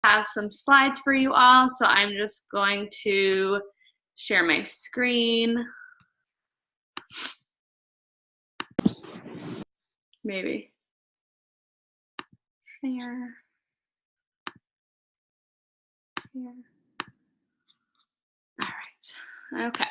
have some slides for you all, so I'm just going to share my screen. Maybe. Share. Share. All right. Okay.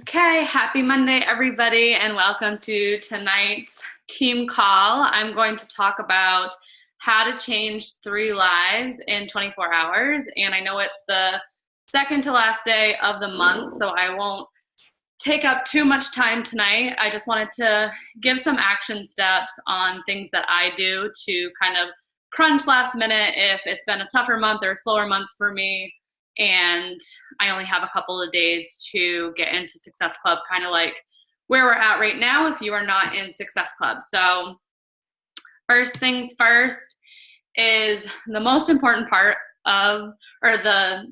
Okay, happy Monday, everybody, and welcome to tonight's team call. I'm going to talk about how to change 3 lives in 24 hours. And I know it's the second to last day of the month, so I won't take up too much time tonight. I just wanted to give some action steps on things that I do to kind of crunch last minute if it's been a tougher month or a slower month for me and I only have a couple of days to get into Success Club, kind of like where we're at right now if you are not in Success Club. So first things first is the most important part of, or the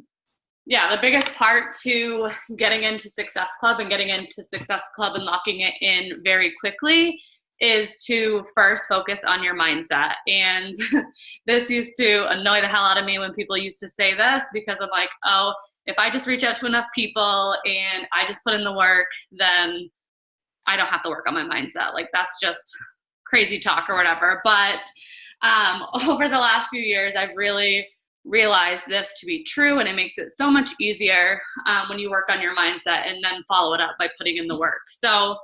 biggest part to getting into Success Club and getting into Success Club and locking it in very quickly is to first focus on your mindset. And this used to annoy the hell out of me when people used to say this, because I'm like, oh, if I just reach out to enough people and I just put in the work, then I don't have to work on my mindset. Like, that's just crazy talk or whatever. But over the last few years, I've really realized this to be true, and it makes it so much easier when you work on your mindset and then follow it up by putting in the work. So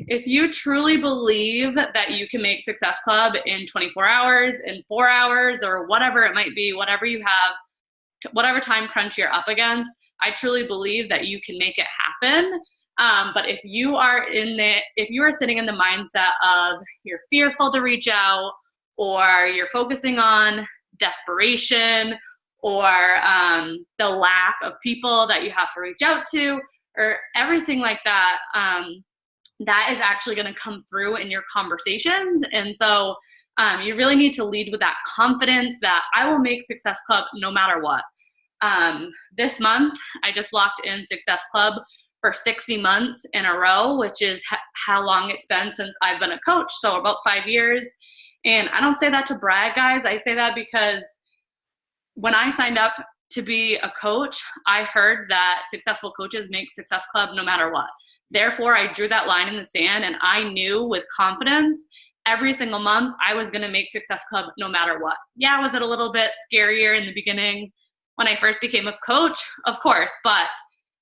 if you truly believe that you can make Success Club in 24 hours, in 4 hours, or whatever it might be, whatever you have, whatever time crunch you're up against, I truly believe that you can make it happen. But if you are sitting in the mindset of you're fearful to reach out, or you're focusing on desperation, or the lack of people that you have to reach out to, or everything like that, that is actually going to come through in your conversations. And so you really need to lead with that confidence that I will make Success Club no matter what. This month, I just locked in Success Club for 60 months in a row, which is how long it's been since I've been a coach, so about 5 years. And I don't say that to brag, guys. I say that because when I signed up to be a coach, I heard that successful coaches make Success Club no matter what. Therefore, I drew that line in the sand, and I knew with confidence every single month I was going to make Success Club no matter what. Yeah, was it a little bit scarier in the beginning when I first became a coach? Of course, but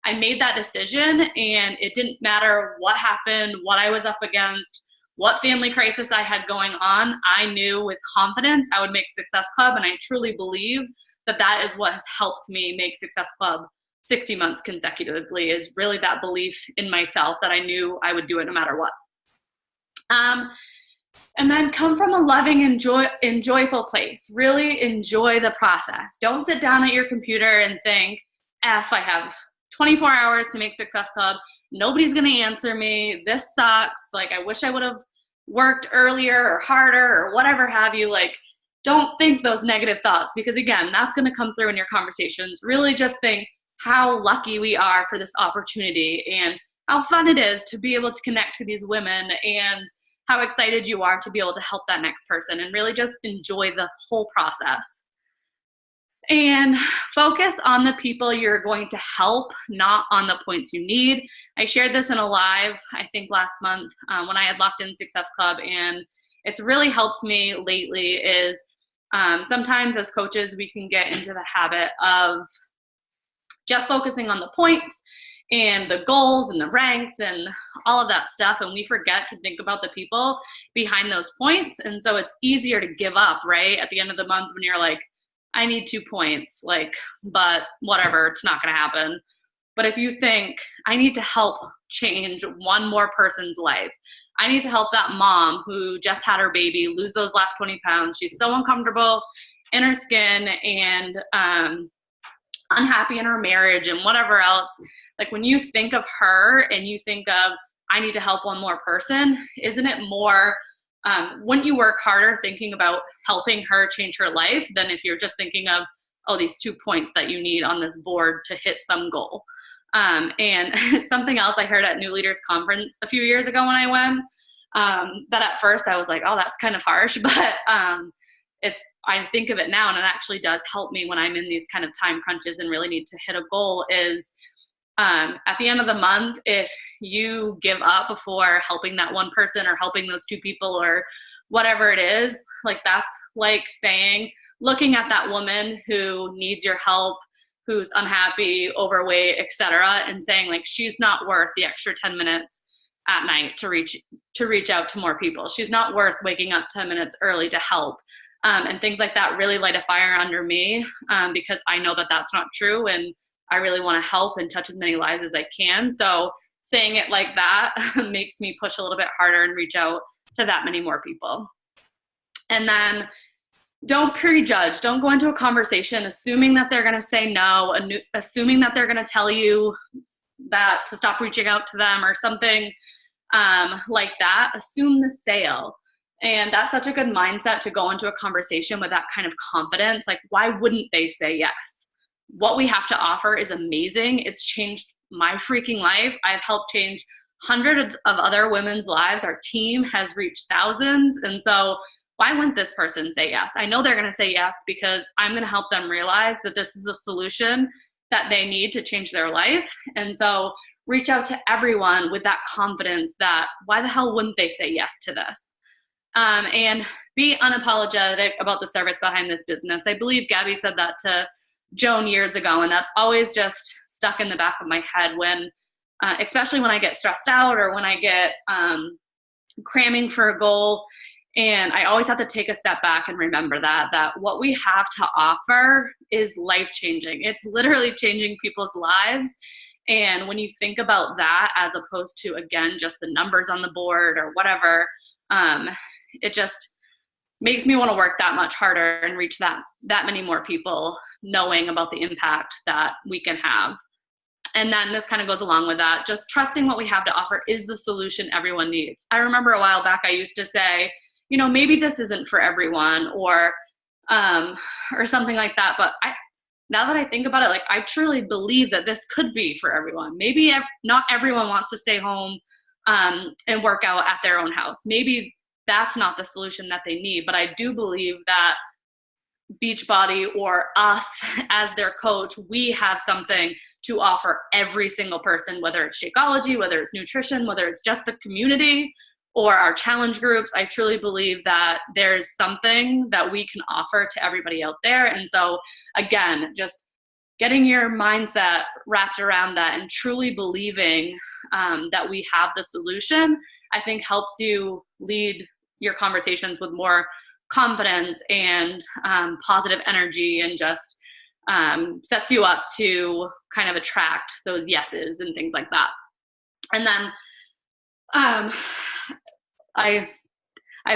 I made that decision, and it didn't matter what happened, what I was up against, what family crisis I had going on. I knew with confidence I would make Success Club, and I truly believe that that is what has helped me make Success Club 60 months consecutively, is really that belief in myself that I knew I would do it no matter what. And then come from a loving and joyful place. Really enjoy the process. Don't sit down at your computer and think, I have 24 hours to make Success Club. Nobody's going to answer me. This sucks. Like, I wish I would have worked earlier or harder or whatever have you. Like, don't think those negative thoughts, because again, that's going to come through in your conversations. Really just think how lucky we are for this opportunity and how fun it is to be able to connect to these women, and how excited you are to be able to help that next person, and really just enjoy the whole process. And focus on the people you're going to help, not on the points you need. I shared this in a live, I think last month, when I had locked in Success Club, and it's really helped me lately is sometimes as coaches, we can get into the habit of just focusing on the points and the goals and the ranks and all of that stuff, and we forget to think about the people behind those points. And so it's easier to give up, right? At the end of the month when you're like, I need 2 points, like, but whatever, it's not going to happen. But if you think, I need to help change one more person's life, I need to help that mom who just had her baby lose those last 20 pounds. She's so uncomfortable in her skin and unhappy in her marriage and whatever else. Like, when you think of her and you think of, I need to help one more person, isn't it more wouldn't you work harder thinking about helping her change her life than if you're just thinking of, oh, these 2 points that you need on this board to hit some goal? And something else I heard at New Leaders Conference a few years ago when I went, that at first I was like, oh, that's kind of harsh, but I think of it now, and it actually does help me when I'm in these kind of time crunches and really need to hit a goal, is at the end of the month, if you give up before helping that one person or helping those 2 people or whatever it is, like that's like saying, looking at that woman who needs your help, who's unhappy, overweight, etc., and saying like, she's not worth the extra 10 minutes at night to reach out to more people. She's not worth waking up 10 minutes early to help. And things like that really light a fire under me, because I know that that's not true, and I really want to help and touch as many lives as I can. So saying it like that makes me push a little bit harder and reach out to that many more people. And then don't prejudge. Don't go into a conversation assuming that they're going to say no, assuming that they're going to tell you that to stop reaching out to them or something like that. Assume the sale. And that's such a good mindset to go into a conversation with that kind of confidence. Like, why wouldn't they say yes? What we have to offer is amazing. It's changed my freaking life. I've helped change hundreds of other women's lives. Our team has reached thousands. And so why wouldn't this person say yes? I know they're going to say yes because I'm going to help them realize that this is a solution that they need to change their life. And so reach out to everyone with that confidence that why the hell wouldn't they say yes to this? And be unapologetic about the service behind this business. I believe Gabby said that to Joan years ago, and that's always just stuck in the back of my head when, especially when I get stressed out or when I get cramming for a goal. And I always have to take a step back and remember that what we have to offer is life-changing. It's literally changing people's lives. And when you think about that, as opposed to, again, just the numbers on the board or whatever, it just makes me want to work that much harder and reach that many more people, knowing about the impact that we can have. And then this kind of goes along with that, just trusting what we have to offer is the solution everyone needs. I remember a while back I used to say, you know, maybe this isn't for everyone or something like that. But now that I think about it, like I truly believe that this could be for everyone. Maybe not everyone wants to stay home and work out at their own house. Maybe that's not the solution that they need. But I do believe that Beachbody or us as their coach, we have something to offer every single person, whether it's Shakeology, whether it's nutrition, whether it's just the community or our challenge groups. I truly believe that there's something that we can offer to everybody out there. And so again, just getting your mindset wrapped around that and truly believing that we have the solution, I think helps you lead your conversations with more confidence and positive energy, and just sets you up to kind of attract those yeses and things like that. And then I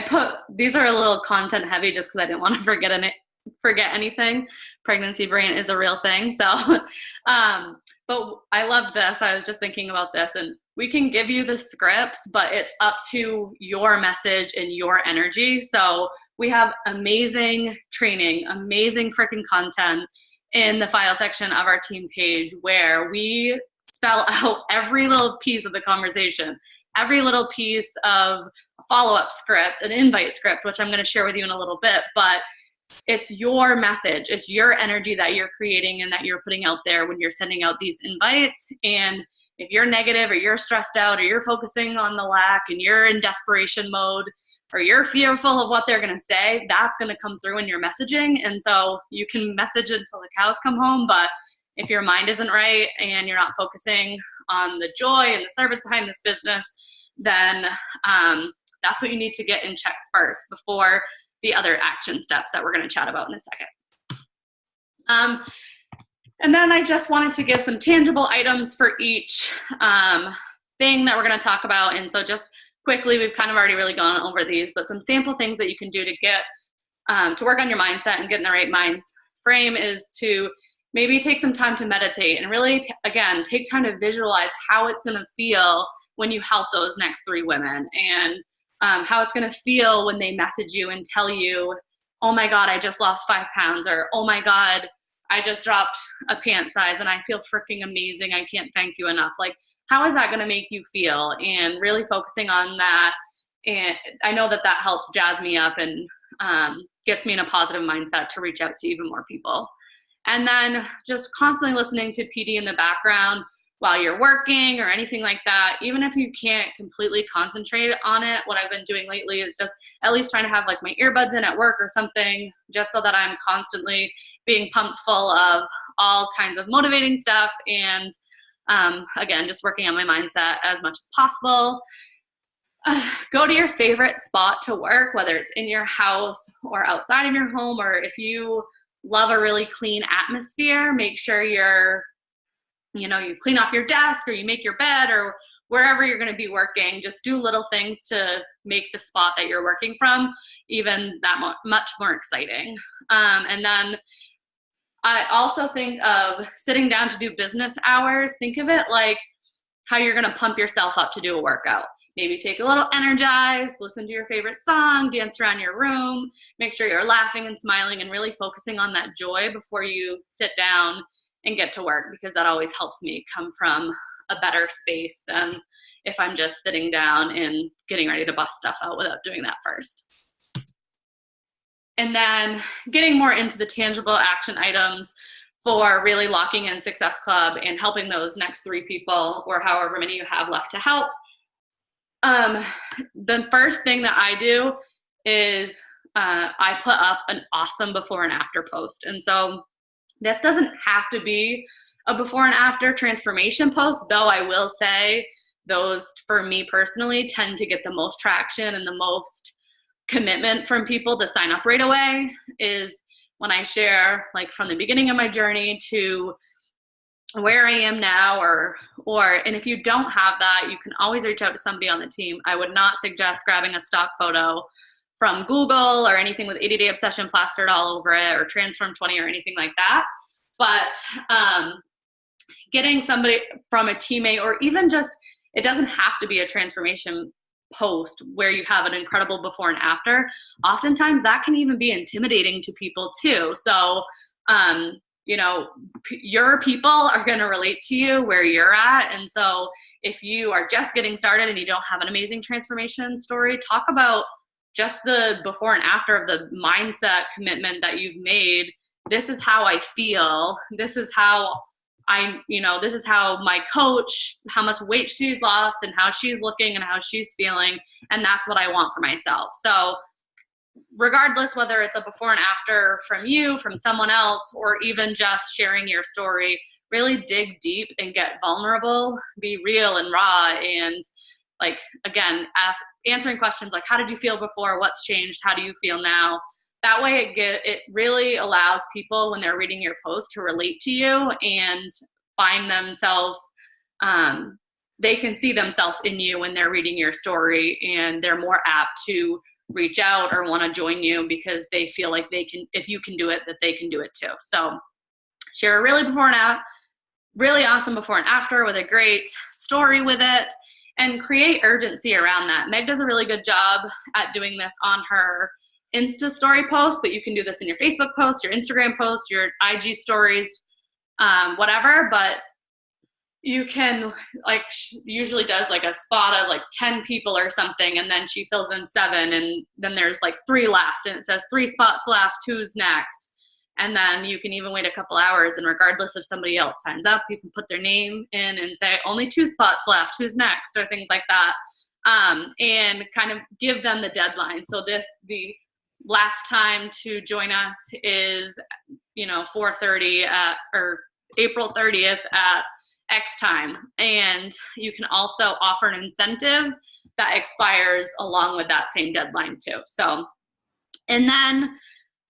put, these are a little content heavy just because I didn't want to forget anything. Pregnancy brain is a real thing. So, but I loved this. I was just thinking about this, and we can give you the scripts, but it's up to your message and your energy. So we have amazing training, amazing freaking content in the file section of our team page where we spell out every little piece of the conversation, every little piece of a follow-up script, an invite script, which I'm going to share with you in a little bit, but it's your message. It's your energy that you're creating and that you're putting out there when you're sending out these invites. And if you're negative or you're stressed out or you're focusing on the lack and you're in desperation mode or you're fearful of what they're going to say, that's going to come through in your messaging. And so you can message until the cows come home, but if your mind isn't right and you're not focusing on the joy and the service behind this business, then that's what you need to get in check first before the other action steps that we're going to chat about in a second. And then I just wanted to give some tangible items for each thing that we're going to talk about. And so just quickly, we've kind of already really gone over these, but some sample things that you can do to get to work on your mindset and get in the right mind frame is to maybe take some time to meditate and really, again, take time to visualize how it's going to feel when you help those next 3 women. And how it's going to feel when they message you and tell you, oh my God, I just lost 5 pounds, or oh my God, I just dropped a pant size and I feel freaking amazing. I can't thank you enough. Like, how is that going to make you feel? And really focusing on that. And I know that that helps jazz me up and gets me in a positive mindset to reach out to even more people. And then just constantly listening to PD in the background while you're working or anything like that. Even if you can't completely concentrate on it, what I've been doing lately is just at least trying to have like my earbuds in at work or something, just so that I'm constantly being pumped full of all kinds of motivating stuff. And again, just working on my mindset as much as possible. Go to your favorite spot to work, whether it's in your house or outside of your home, or if you love a really clean atmosphere, make sure you clean off your desk, or you make your bed, or wherever you're going to be working. Just do little things to make the spot that you're working from even that much more exciting. And then I also think of sitting down to do business hours. Think of it like how you're going to pump yourself up to do a workout. Maybe take a little Energize, listen to your favorite song, dance around your room, make sure you're laughing and smiling and really focusing on that joy before you sit down and get to work, because that always helps me come from a better space than if I'm just sitting down and getting ready to bust stuff out without doing that first. And then getting more into the tangible action items for really locking in Success Club and helping those next 3 people, or however many you have left to help. The first thing that I do is I put up an awesome before and after post. And so this doesn't have to be a before and after transformation post, though I will say those, for me personally, tend to get the most traction and the most commitment from people to sign up right away, is when I share like from the beginning of my journey to where I am now, and if you don't have that, you can always reach out to somebody on the team. I would not suggest grabbing a stock photo from Google or anything with 80-day obsession plastered all over it, or Transform 20 or anything like that. But getting somebody from a teammate, or even just, it doesn't have to be a transformation post where you have an incredible before and after. Oftentimes that can even be intimidating to people too. So, your people are going to relate to you where you're at. And so if you are just getting started and you don't have an amazing transformation story, talk about just the before and after of the mindset commitment that you've made. This is how I feel. This is how this is how my coach, how much weight she's lost and how she's looking and how she's feeling. And that's what I want for myself. So regardless whether it's a before and after from you, from someone else, or even just sharing your story, really dig deep and get vulnerable, be real and raw. And like, again, answering questions like, how did you feel before? What's changed? How do you feel now? That way it really allows people, when they're reading your post, to relate to you and find themselves, they can see themselves in you when they're reading your story, and they're more apt to reach out or want to join you because they feel like they can, if you can do it, that they can do it too. So share a really awesome before and after with a great story with it, and create urgency around that. Meg does a really good job at doing this on her Insta story post, but you can do this in your Facebook post, your Instagram post, your IG stories, whatever. But you can, like, usually does like a spot of like 10 people or something, and then she fills in 7, and then there's like 3 left, and it says 3 spots left, who's next? And then you can even wait a couple hours, and regardless if somebody else signs up, you can put their name in and say only 2 spots left, who's next, or things like that, and kind of give them the deadline. So the last time to join us is 4:30 or April 30th at X time. And you can also offer an incentive that expires along with that same deadline too. So, and then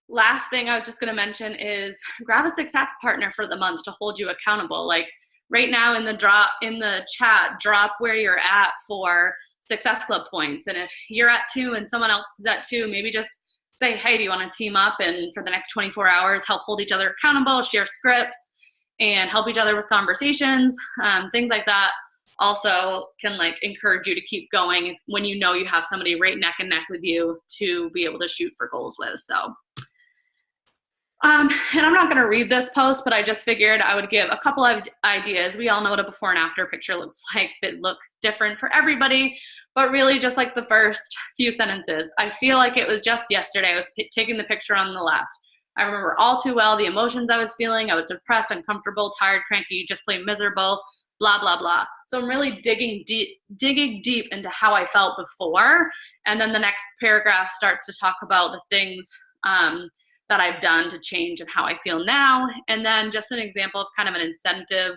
last thing I was just going to mention is grab a success partner for the month to hold you accountable. Like right now in the chat, drop where you're at for Success Club points. And if you're at 2 and someone else is at 2, maybe just say, hey, do you want to team up and for the next 24 hours help hold each other accountable, share scripts, and help each other with conversations, things like that. also can like encourage you to keep going when you know you have somebody right neck and neck with you to be able to shoot for goals with. So and I'm not going to read this post, but I just figured I would give a couple of ideas. We all know what a before and after picture looks like. They look different for everybody, but really just like the first few sentences. I feel like it was just yesterday. I was taking the picture on the left. I remember all too well the emotions I was feeling. I was depressed, uncomfortable, tired, cranky, just plain miserable, blah, blah, blah. So I'm really digging deep into how I felt before. And then the next paragraph starts to talk about the things that I've done to change and how I feel now. And then just an example of kind of an incentive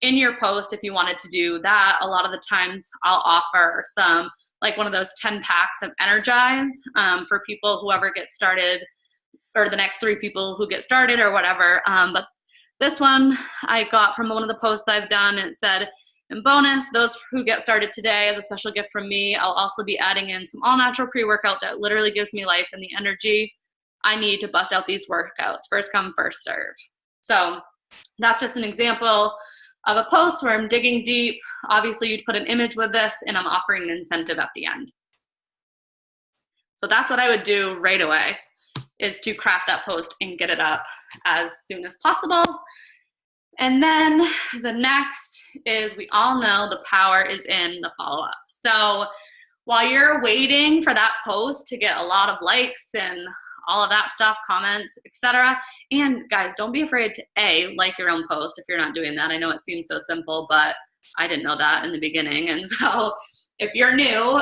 in your post if you wanted to do that. A lot of the times I'll offer some, like one of those 10 packs of Energize for people who ever get started, or the next 3 people who get started or whatever. But this one I got from one of the posts I've done. It said, in bonus, those who get started today, as a special gift from me, I'll also be adding in some all-natural pre-workout that literally gives me life and the energy I need to bust out these workouts. First come, first serve. So that's just an example of a post where I'm digging deep. Obviously, you'd put an image with this, and I'm offering an incentive at the end. So that's what I would do right away, is to craft that post and get it up as soon as possible. And then the next is, we all know the power is in the follow-up. So while you're waiting for that post to get a lot of likes and all of that stuff, comments, etc. And guys, don't be afraid to like your own post if you're not doing that. I know it seems so simple, but I didn't know that in the beginning. And so if you're new,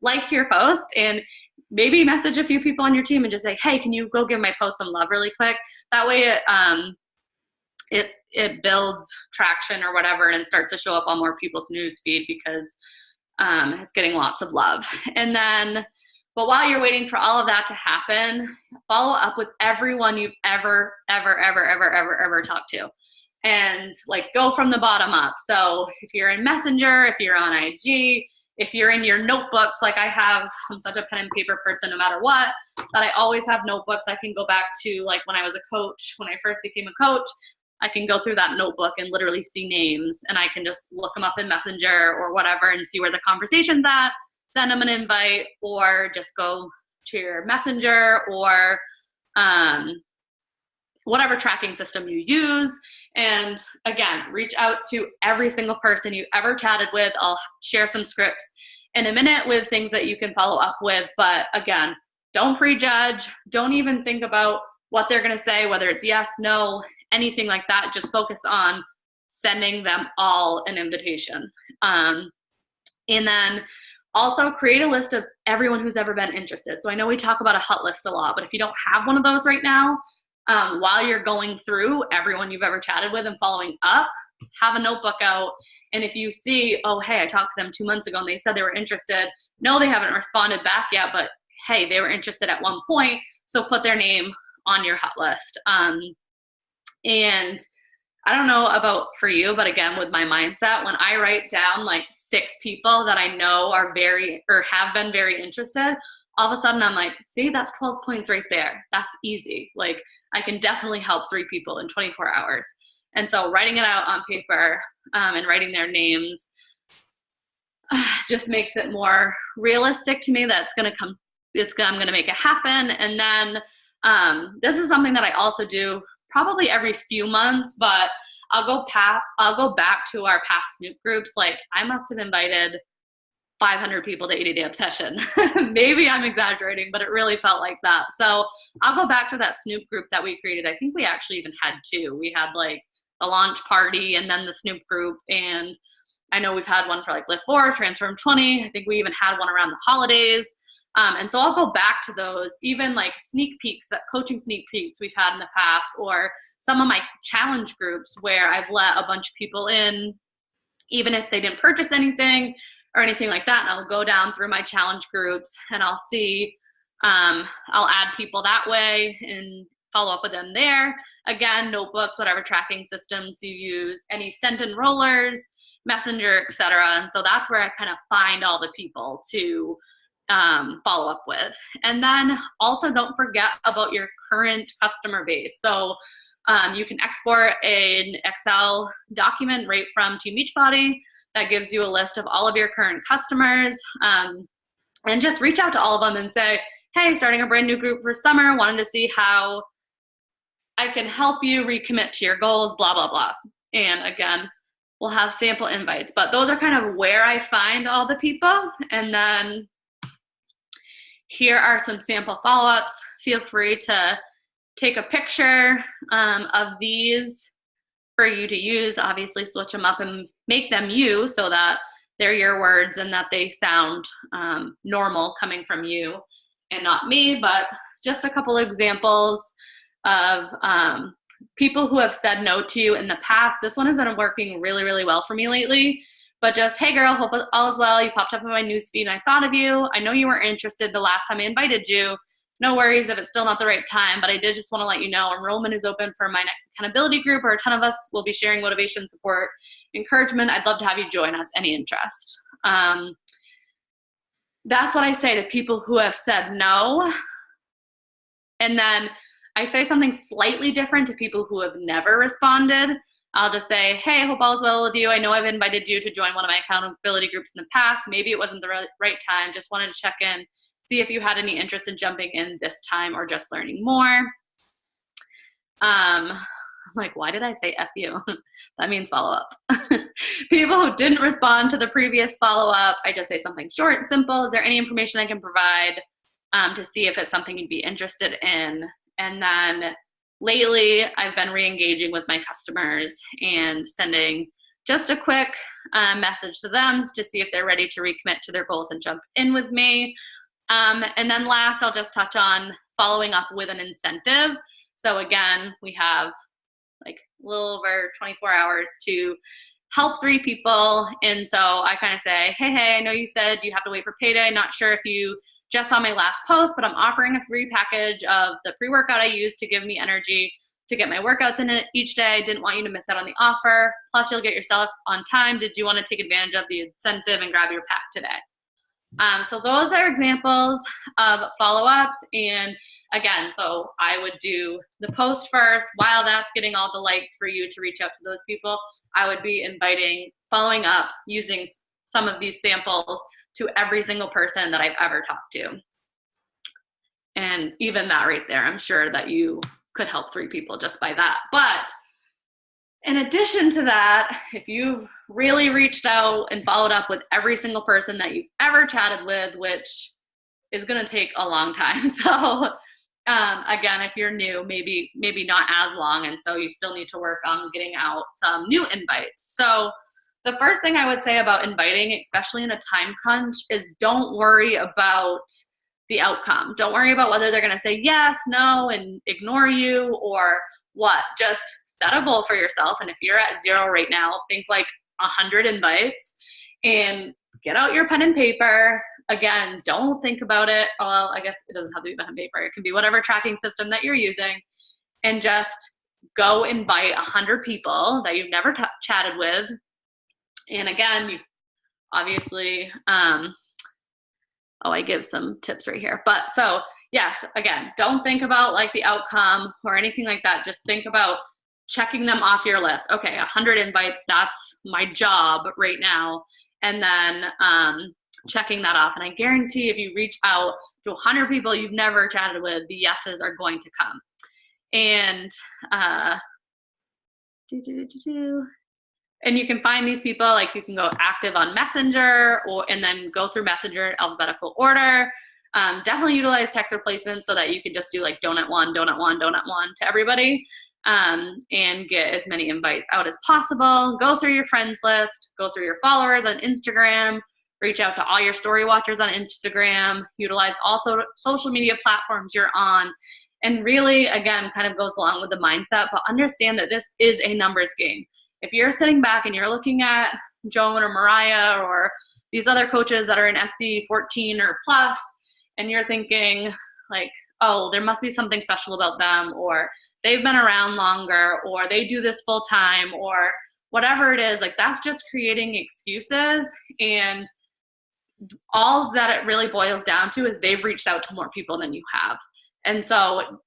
like your post and maybe message a few people on your team and just say, hey, can you go give my post some love really quick? That way it builds traction or whatever and starts to show up on more people's news feed because it's getting lots of love. And then, but while you're waiting for all of that to happen, follow up with everyone you've ever talked to. And like go from the bottom up. So if you're in Messenger, if you're on IG, if you're in your notebooks, like I have, I'm such a pen and paper person no matter what, that I always have notebooks I can go back to, like when I was a coach, when I first became a coach, I can go through that notebook and literally see names and I can just look them up in Messenger or whatever and see where the conversation's at. Send them an invite, or just go to your Messenger or whatever tracking system you use. And again, reach out to every single person you ever chatted with. I'll share some scripts in a minute with things that you can follow up with. But again, don't prejudge. Don't even think about what they're going to say, whether it's yes, no, anything like that. Just focus on sending them all an invitation. And then also create a list of everyone who's ever been interested. So I know we talk about a hot list a lot, but if you don't have one of those right now, while you're going through everyone you've ever chatted with and following up, have a notebook out. And if you see, oh, hey, I talked to them 2 months ago and they said they were interested. No, they haven't responded back yet, but hey, they were interested at one point. So put their name on your hot list. And I don't know about for you, but again, with my mindset, when I write down like 6 people that I know are very, or have been very interested, all of a sudden I'm like, see, that's 12 points right there. That's easy. Like I can definitely help 3 people in 24 hours. And so writing it out on paper and writing their names just makes it more realistic to me that it's going to come, I'm going to make it happen. And then this is something that I also do probably every few months, but I'll go back to our past Snoop groups. Like I must have invited 500 people to 80 Day Obsession. Maybe I'm exaggerating, but it really felt like that. So I'll go back to that Snoop group that we created. I think we actually even had 2. We had like a launch party and then the Snoop group. And I know we've had one for like Lift 4, Transform 20. I think we even had one around the holidays. And so I'll go back to those, even like sneak peeks, that coaching sneak peeks we've had in the past, or some of my challenge groups where I've let a bunch of people in, even if they didn't purchase anything or anything like that. And I'll go down through my challenge groups and I'll see, I'll add people that way and follow up with them there. Again, notebooks, whatever tracking systems you use, any sent in rollers, Messenger, etc. And so that's where I kind of find all the people to follow up with. And then also don't forget about your current customer base. So you can export an Excel document right from Team Beachbody. that gives you a list of all of your current customers. And just reach out to all of them and say, hey, starting a brand new group for summer, wanted to see how I can help you recommit to your goals, blah, blah, blah. And again, we'll have sample invites, but those are kind of where I find all the people. And then here are some sample follow-ups. Feel free to take a picture of these for you to use. Obviously switch them up and make them you so that they're your words and that they sound normal coming from you and not me. But just a couple examples of people who have said no to you in the past. This one has been working really, really well for me lately. But just, hey girl, hope all is well. You popped up in my newsfeed and I thought of you. I know you weren't interested the last time I invited you. No worries if it's still not the right time, but I did just want to let you know enrollment is open for my next accountability group, or a ton of us will be sharing motivation, support, encouragement. I'd love to have you join us. Any interest? That's what I say to people who have said no. And then I say something slightly different to people who have never responded. I'll just say, hey, hope all is well with you. I know I've invited you to join one of my accountability groups in the past. Maybe it wasn't the right time. Just wanted to check in, see if you had any interest in jumping in this time or just learning more. I'm like, why did I say F you? That means follow up. People who didn't respond to the previous follow-up, I just say something short and simple. Is there any information I can provide to see if it's something you'd be interested in? And then lately, I've been re-engaging with my customers and sending just a quick message to them to see if they're ready to recommit to their goals and jump in with me. And then last, I'll just touch on following up with an incentive. So again, we have like a little over 24 hours to help 3 people. And so I kind of say, hey, I know you said you have to wait for payday. Not sure if you just saw my last post, but I'm offering a free package of the pre-workout I use to give me energy to get my workouts in it each day. Didn't want you to miss out on the offer. Plus you'll get yourself on time. Did you want to take advantage of the incentive and grab your pack today? So those are examples of follow-ups. And again, so I would do the post first. While that's getting all the likes for you to reach out to those people, I would be following up using some of these samples to every single person that I've ever talked to. And even that right there, I'm sure that you could help 3 people just by that. But in addition to that, if you've really reached out and followed up with every single person that you've ever chatted with, which is going to take a long time. So again, if you're new, maybe not as long. And so you still need to work on getting out some new invites. So the first thing I would say about inviting, especially in a time crunch, is don't worry about the outcome. Don't worry about whether they're going to say yes, no, and ignore you or what. Just set a goal for yourself. And if you're at 0 right now, think like 100 invites and get out your pen and paper. Again, don't think about it. Well, I guess it doesn't have to be pen and paper. It can be whatever tracking system that you're using, and just go invite 100 people that you've never chatted with. And again, you obviously, I give some tips right here. But so yes, again, don't think about like the outcome or anything like that. Just think about checking them off your list. Okay, 100 invites, that's my job right now. And then checking that off. And I guarantee if you reach out to 100 people you've never chatted with, the yeses are going to come. And and you can find these people, like you can go active on Messenger and then go through Messenger in alphabetical order. Definitely utilize text replacements so that you can just do like donut one to everybody, and get as many invites out as possible. Go through your friends list, go through your followers on Instagram, reach out to all your story watchers on Instagram, utilize also social media platforms you're on. And really, again, kind of goes along with the mindset, but understand that this is a numbers game. If you're sitting back and you're looking at Joan or Mariah or these other coaches that are in SC 14 or plus, and you're thinking like, oh, there must be something special about them, or they've been around longer, or they do this full time, or whatever it is, like that's just creating excuses. And all that it really boils down to is they've reached out to more people than you have. And so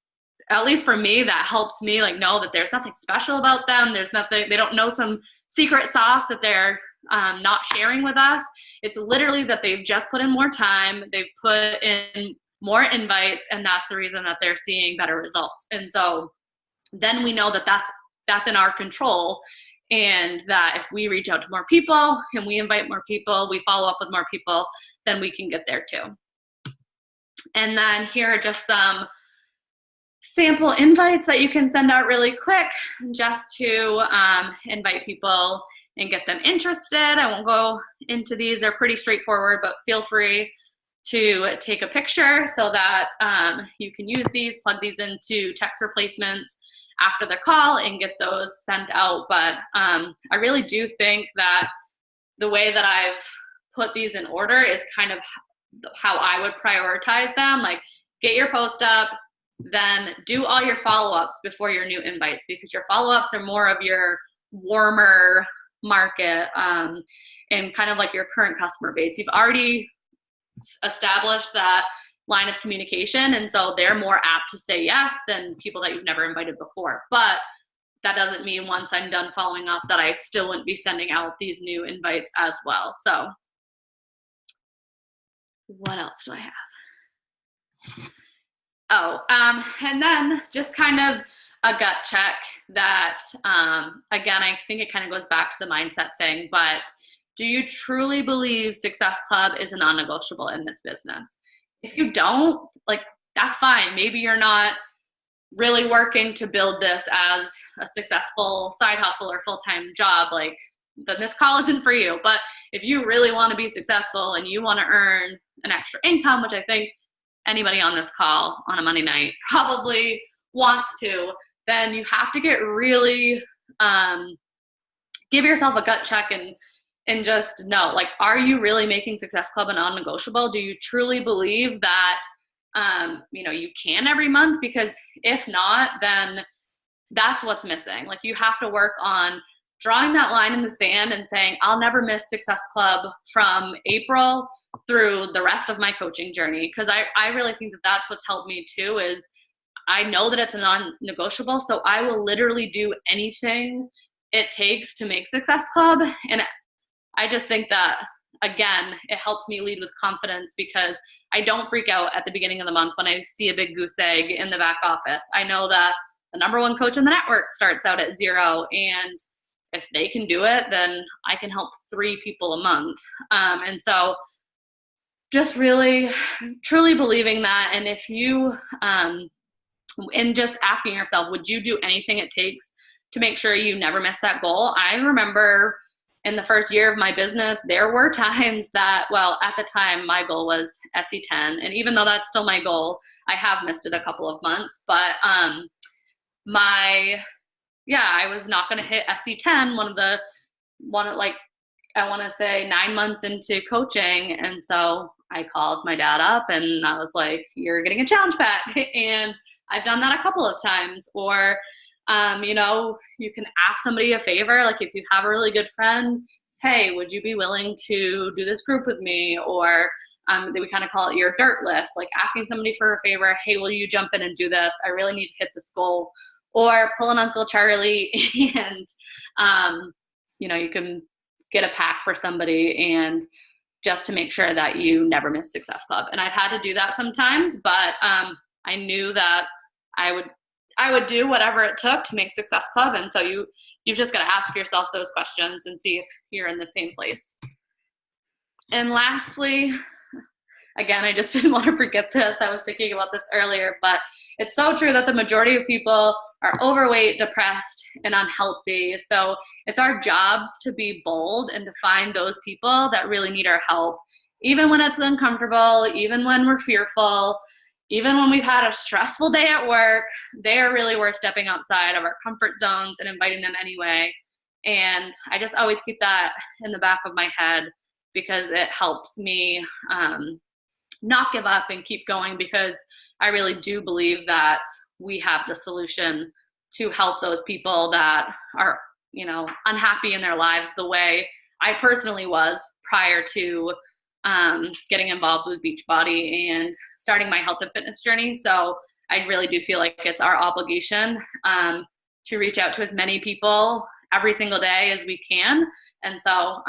at least for me, that helps me like know that there's nothing special about them. There's nothing, they don't know some secret sauce that they're not sharing with us. It's literally that they've just put in more time, they've put in more invites, and that's the reason that they're seeing better results. And so then we know that that's in our control, and that if we reach out to more people and we invite more people, we follow up with more people, then we can get there too. And then here are just some sample invites that you can send out really quick just to invite people and get them interested. I won't go into these, they're pretty straightforward, but feel free to take a picture so that you can use these, plug these into text replacements after the call and get those sent out. But I really do think that the way that I've put these in order is kind of how I would prioritize them. Like, get your post up, then do all your follow-ups before your new invites, because your follow-ups are more of your warmer market and kind of like your current customer base. You've already established that line of communication, and so they're more apt to say yes than people that you've never invited before. But that doesn't mean once I'm done following up that I still wouldn't be sending out these new invites as well. So what else do I have? Oh, and then just kind of a gut check that, again, I think it kind of goes back to the mindset thing, but do you truly believe Success Club is a non-negotiable in this business? If you don't, like, that's fine. Maybe you're not really working to build this as a successful side hustle or full-time job, like, then this call isn't for you. But if you really want to be successful and you want to earn an extra income, which I think anybody on this call on a Monday night probably wants to, then you have to get really, give yourself a gut check and just know, like, are you really making Success Club a non-negotiable? Do you truly believe that, you can every month? Because if not, then that's what's missing. Like, you have to work on drawing that line in the sand and saying, I'll never miss Success Club from April through the rest of my coaching journey. Because I really think that that's what's helped me too, is I know that it's a non-negotiable, so I will literally do anything it takes to make Success Club. And I just think that, again, it helps me lead with confidence, because I don't freak out at the beginning of the month when I see a big goose egg in the back office. I know that the number one coach in the network starts out at 0, and if they can do it, then I can help 3 people a month. And so just really, truly believing that. And if you, and just asking yourself, would you do anything it takes to make sure you never miss that goal? I remember in the first year of my business, there were times that, well, at the time my goal was SE10. And even though that's still my goal, I have missed it a couple of months. But I was not going to hit SE10 I want to say 9 months into coaching. And so I called my dad up and I was like, you're getting a challenge pack. And I've done that a couple of times. Or, you can ask somebody a favor. Like, if you have a really good friend, hey, would you be willing to do this group with me? Or we kind of call it your dirt list, like asking somebody for a favor. Hey, will you jump in and do this? I really need to hit this goal. Or pull an Uncle Charlie and, you can get a pack for somebody, and just to make sure that you never miss Success Club. And I've had to do that sometimes, but I knew that I would do whatever it took to make Success Club. And so you've just got to ask yourself those questions and see if you're in the same place. And lastly, again, I just didn't want to forget this. I was thinking about this earlier, but it's so true that the majority of people are overweight, depressed, and unhealthy. So it's our jobs to be bold and to find those people that really need our help, even when it's uncomfortable, even when we're fearful, even when we've had a stressful day at work. They are really worth stepping outside of our comfort zones and inviting them anyway. And I just always keep that in the back of my head, because it helps me not give up and keep going, because I really do believe that we have the solution to help those people that are, unhappy in their lives the way I personally was prior to getting involved with Beachbody and starting my health and fitness journey. So I really do feel like it's our obligation to reach out to as many people every single day as we can. And so,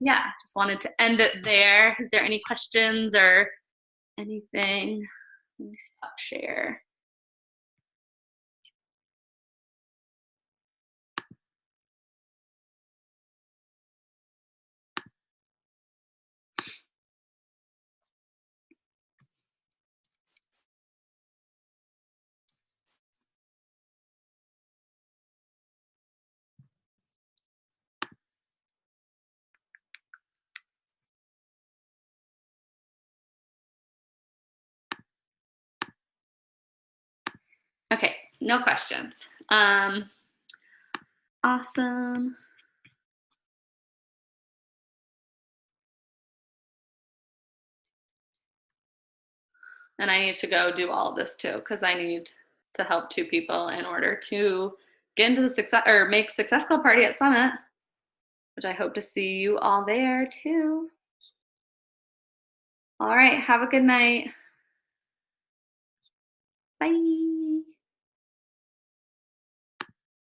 yeah, just wanted to end it there. Is there any questions or anything? Let me stop share. Okay, no questions. Awesome. And I need to go do all of this too, because I need to help 2 people in order to get into the success or make Success Club party at Summit, which I hope to see you all there too. All right, have a good night. Bye.